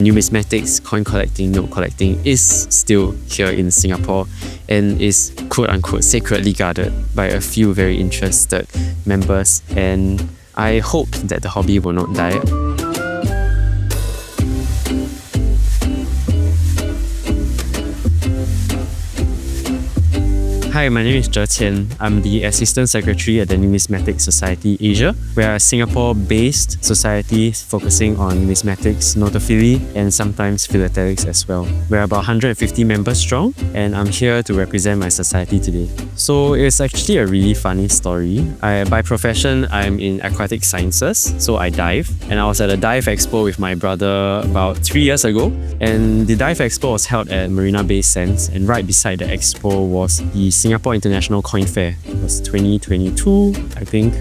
Numismatics, coin collecting, note collecting is still here in Singapore and is quote-unquote secretly guarded by a few very interested members, and I hope that the hobby will not die. Hi, my name is Tzer Chyan. I'm the Assistant Secretary at the Numismatic Society Asia. We're a Singapore-based society focusing on numismatics, notophilia, and sometimes philatelics as well. We're about 150 members strong, and I'm here to represent my society today. So it's actually a really funny story. By profession, I'm in aquatic sciences, so I dive. And I was at a dive expo with my brother about 3 years ago. And the dive expo was held at Marina Bay Sands, and right beside the expo was the Singapore International Coin Fair. It was 2022, I think.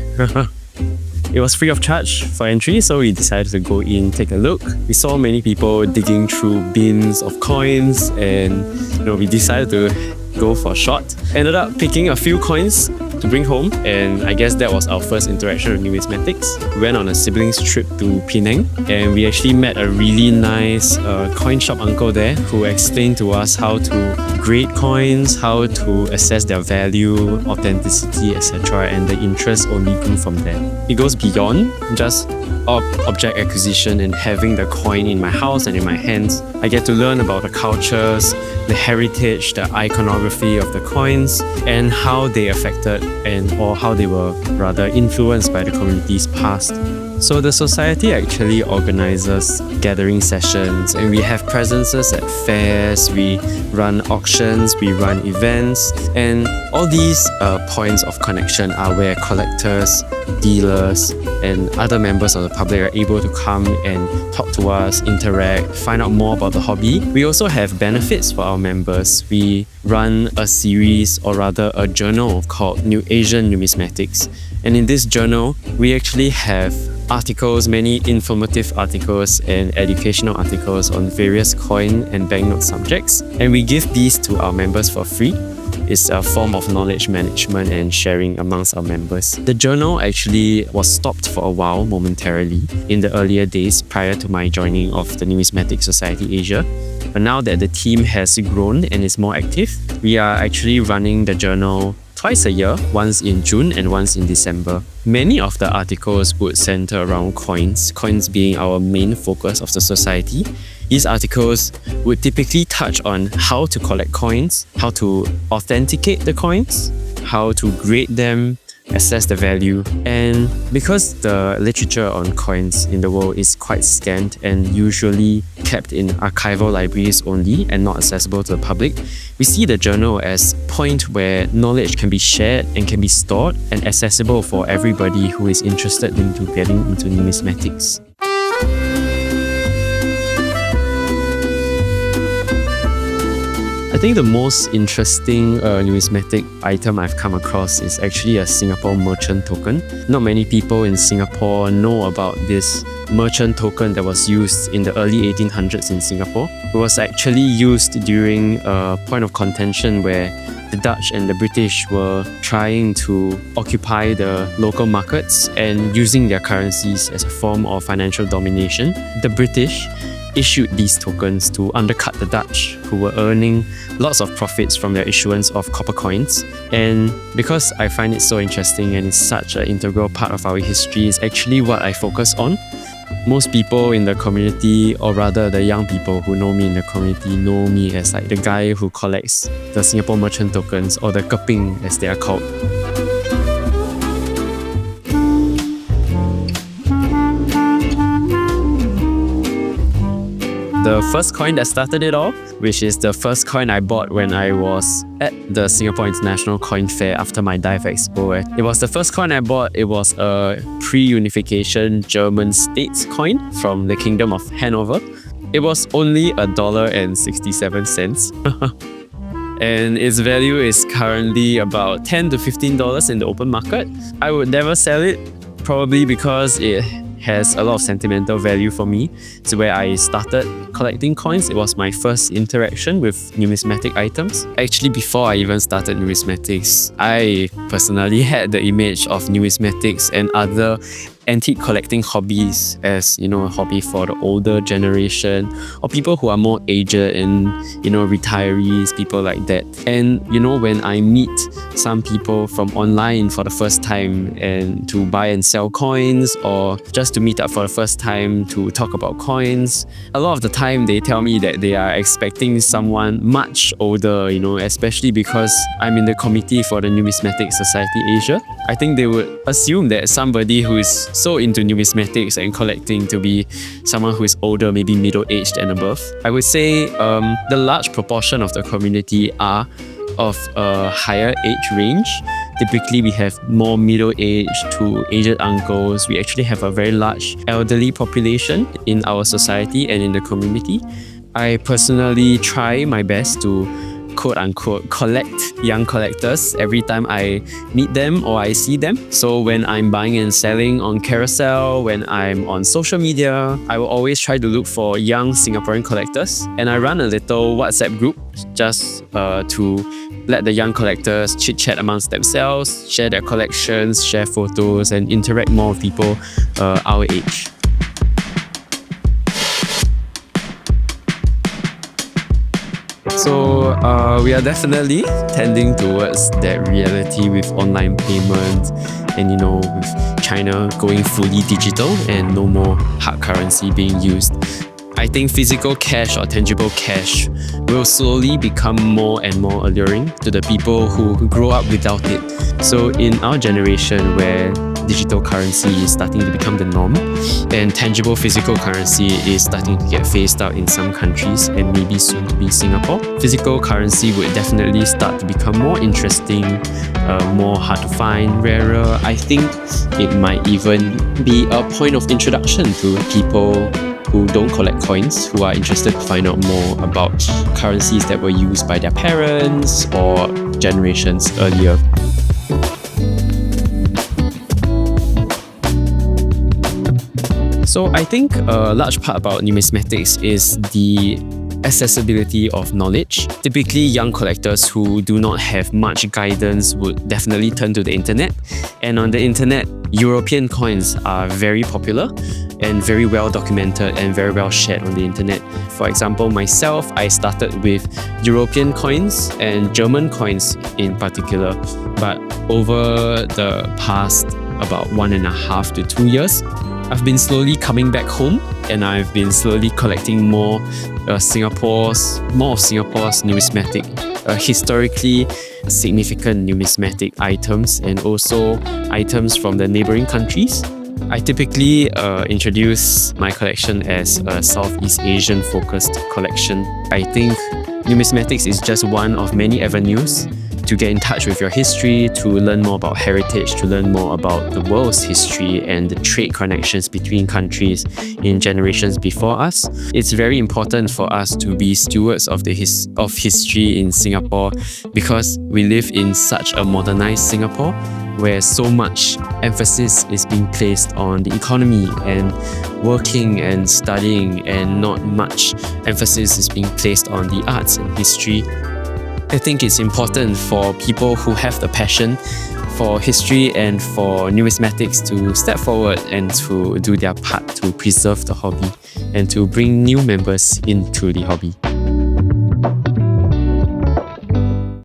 It was free of charge for entry, so we decided to go in, take a look. We saw many people digging through bins of coins, and we decided to go for a shot. Ended up picking a few coins to bring home, and I guess that was our first interaction with numismatics. We went on a siblings trip to Penang, and we actually met a really nice coin shop uncle there who explained to us how to grade coins, how to assess their value, authenticity, etc., and the interest only grew from there. It goes beyond just object acquisition and having the coin in my house and in my hands. I get to learn about the cultures, the heritage, the iconography of the coins, and how they affected or how they were rather influenced by the communities past. So the society actually organizes gathering sessions, and we have presences at fairs, we run auctions, we run events, and all these points of connection are where collectors, dealers, and other members of the public are able to come and talk to us, interact, find out more about the hobby. We also have benefits for our members. We run a series, or rather a journal called New Asian Numismatics. And in this journal, we actually have articles, many informative articles and educational articles on various coin and banknote subjects. And we give these to our members for free. It's a form of knowledge management and sharing amongst our members. The journal actually was stopped for a while momentarily in the earlier days prior to my joining of the Numismatic Society Asia. But now that the team has grown and is more active, we are actually running the journal twice a year, once in June and once in December. Many of the articles would center around coins being our main focus of the society. These articles would typically touch on how to collect coins, how to authenticate the coins, how to grade them, assess the value. And because the literature on coins in the world is quite scant and usually kept in archival libraries only and not accessible to the public, we see the journal as a point where knowledge can be shared and can be stored and accessible for everybody who is interested in getting into numismatics. I think the most interesting numismatic item I've come across is actually a Singapore merchant token. Not many people in Singapore know about this merchant token that was used in the early 1800s in Singapore. It was actually used during a point of contention where the Dutch and the British were trying to occupy the local markets and using their currencies as a form of financial domination. The British issued these tokens to undercut the Dutch, who were earning lots of profits from their issuance of copper coins. And because I find it so interesting and it's such an integral part of our history, it's actually what I focus on. Most people in the community, or rather the young people who know me in the community, know me as like the guy who collects the Singapore merchant tokens, or the keping as they are called. The first coin that started it all, which is the first coin I bought when I was at the Singapore International Coin Fair after my dive expo. It was the first coin I bought. It was a pre-unification German states coin from the Kingdom of Hanover. It was only $1.67. And its value is currently about $10 to $15 in the open market. I would never sell it, probably because it has a lot of sentimental value for me. It's where I started collecting coins. It was my first interaction with numismatic items. Actually, before I even started numismatics, I personally had the image of numismatics and other antique collecting hobbies as, a hobby for the older generation or people who are more aged and, retirees, people like that. And, when I meet some people from online for the first time and to buy and sell coins or just to meet up for the first time to talk about coins, a lot of the time they tell me that they are expecting someone much older, especially because I'm in the committee for the Numismatic Society Asia. I think they would assume that somebody who is so into numismatics and collecting to be someone who is older, maybe middle-aged and above. I would say the large proportion of the community are of a higher age range. Typically, we have more middle-aged to aged uncles. We actually have a very large elderly population in our society and in the community. I personally try my best to quote-unquote collect young collectors every time I meet them or I see them. So when I'm buying and selling on Carousel, when I'm on social media, I will always try to look for young Singaporean collectors. And I run a little WhatsApp group just to let the young collectors chit-chat amongst themselves, share their collections, share photos, and interact more with people our age. So we are definitely tending towards that reality with online payments and with China going fully digital and no more hard currency being used. I think physical cash or tangible cash will slowly become more and more alluring to the people who grow up without it. So in our generation where digital currency is starting to become the norm and tangible physical currency is starting to get phased out in some countries and maybe soon to be Singapore, physical currency would definitely start to become more interesting, more hard to find, rarer. I think it might even be a point of introduction to people who don't collect coins, who are interested to find out more about currencies that were used by their parents or generations earlier. So I think a large part about numismatics is the accessibility of knowledge. Typically, young collectors who do not have much guidance would definitely turn to the internet. And on the internet, European coins are very popular and very well documented and very well shared on the internet. For example, myself, I started with European coins and German coins in particular. But over the past about 1.5 to 2 years, I've been slowly coming back home and I've been slowly collecting more of Singapore's numismatic, historically significant numismatic items and also items from the neighboring countries. I typically introduce my collection as a Southeast Asian focused collection. I think numismatics is just one of many avenues to get in touch with your history, to learn more about heritage, to learn more about the world's history and the trade connections between countries in generations before us. It's very important for us to be stewards of history in Singapore because we live in such a modernized Singapore where so much emphasis is being placed on the economy and working and studying, and not much emphasis is being placed on the arts and history. I think it's important for people who have the passion for history and for numismatics to step forward and to do their part to preserve the hobby and to bring new members into the hobby.